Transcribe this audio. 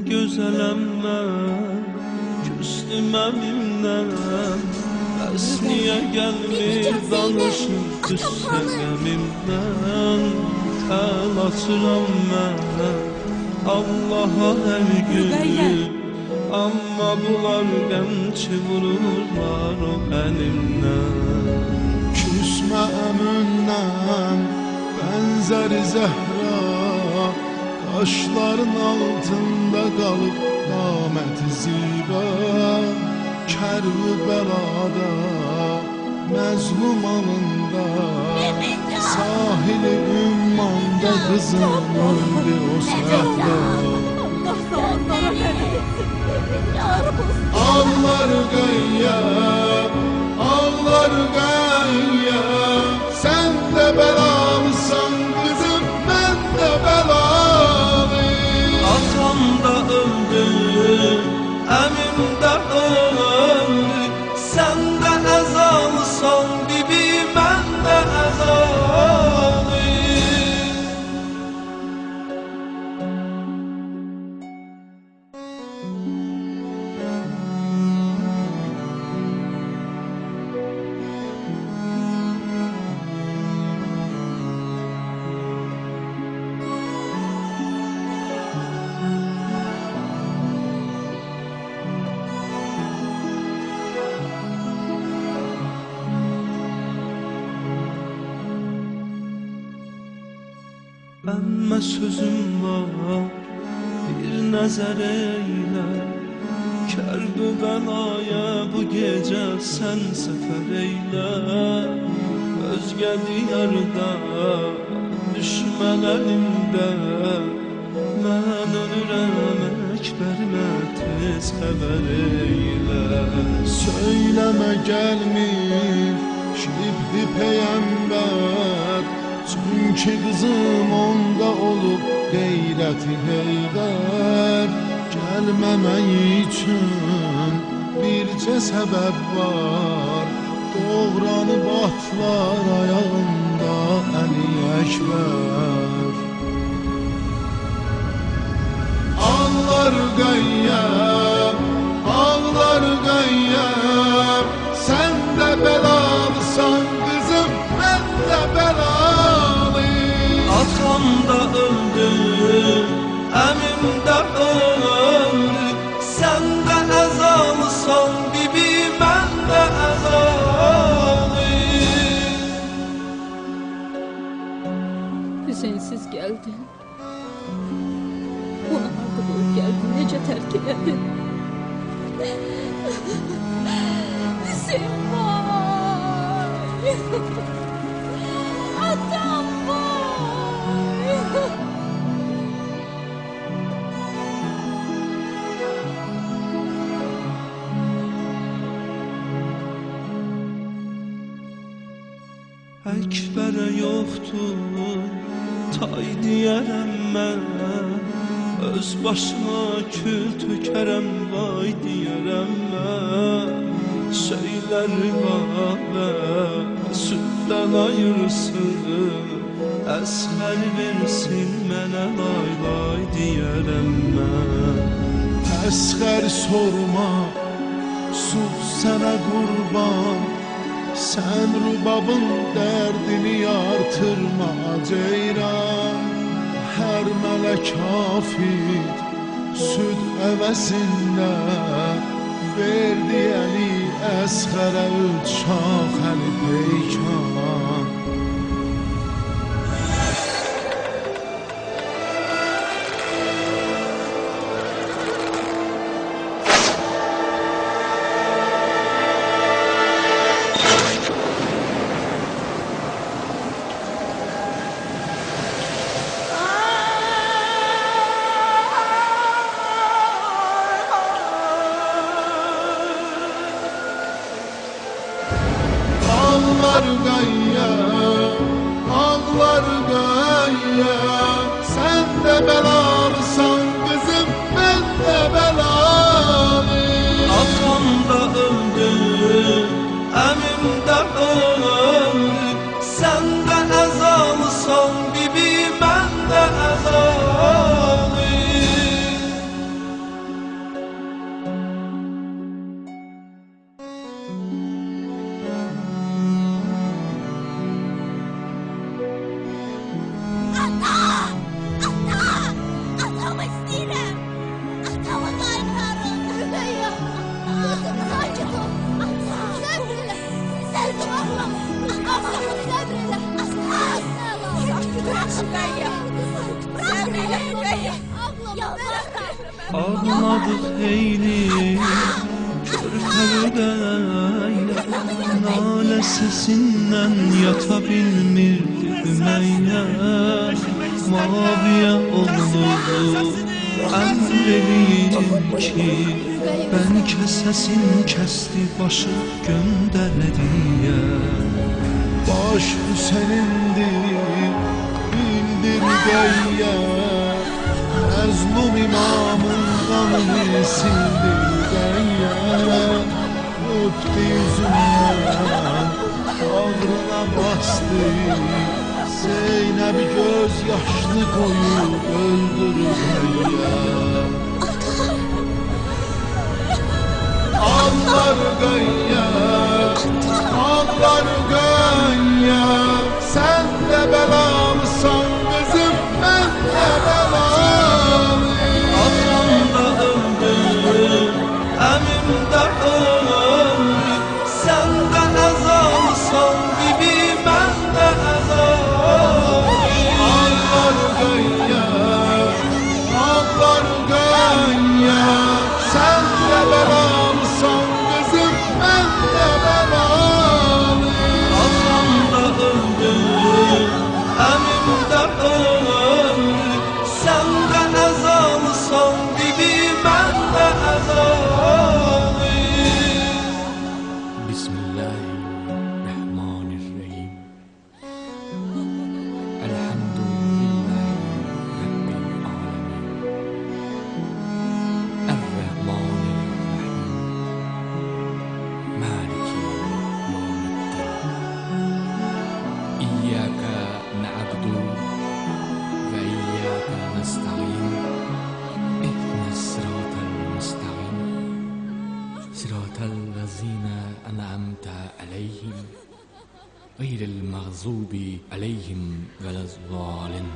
gözələm mən, küstüm əmimdən. Bəs niyə gəlmir danışır küssən əmimdən? Əl açıram mən Allaha hər gün, amma bunlar qəmçi vururlar o əlimdən. Küsmə əmimdən bənzəri zəhra, qaşların altında qalıb qaməti ziba. Kərbəladə məzlum alında, sahili ümmanda qızım öldü o səhra. Ağlar qəyyəm, ağlar qəyyəm, sən də bəlalısan qızım, mən də bəlalıyım. Atam da öldü, əmim də öldü, sən də əzalısan bibi, mən də əzalıyım. Əmmə sözüm var, bir nəzər eylə, Kərbəlaya bu gecə sən səfər eylə. Özgə diyarda, düşmən əlində, mən ölürəm Əkbərimə tez xəbər eylə. Söyləmə gəlmir şibdi peyəmbər, çünki qızım onda olub qeyrəti heydər. Gəlməmək üçün bircə səbəb var, doğranıb atlar ayağında Əli Əkbər. Ağlar qəyyəm, ağlar qəyyəm, sən də bəlalısan qızım, mən də bəlalıyım. Atam da öldü, əmim də öldü, sən də əzalısan bibi, mən də əzalıyım. Hüseynsiz geldin. Onu harda qoyub geldin, necə tərk elədin? Hüseyin vay! Atam vay! Əkbərə yoxdur, tay deyərəm mən, öz başıma kül tökərəm, vay deyərəm mən. Söylər rivabə, süddən ayırsın, əsmər versin mənə, lay lay deyərəm mən. Əsğər sorma, sus sənə qurban, sən rubabın dərdini artırma ceyran. Hər mələk hafid süd əvəzində verdi Əli Əsğərə üç şax Əli peykan. Ağlar qəyyəm, ağlar qəyyəm, sən də bəlalısan qızım, mən də bəlalıyım. Atam da öldü, əmim də öldü, sən də əzalısan bibi, mən də əzalıyım. Ağladık eyni körpəlidə Nalə sesindən yata bilmirdi Ümeyyə Maviyə olurdu əmr eləyim ki Bəlkə səsin kəsdi başı göndərədiyə Baş Hüseyin'dir bildir gayya Məzlum imamın qanını sildir gayya Öptü yüzündən ağrına bastı Zeynəb göz yaşlı koyup öldürür gayya Ağlar gayya Ağlar gayya Sen de belamısan kızım ben de belamı Atam da öldü, əmim də öldü Sən də əzalsan gibi mən də əzalıyım Ağlar gayya Ağlar gayya Sen de belamısan kızım ben de belamı Atam da öldü, əmim də öldü Sən də əzalsan gibi mən də əzalıyım Bismillahirrahmanirrahim. Elhamdülillahi Rabbil alemin. Errahmanirrahim. Maliki yevmiddin. İyyâke na'budu ve iyyâke nesta'in. İhdinas sıratal mustaqim. Sıratal lezîne en'amte aleyhim. غير المغضوب عليهم ولا الضالين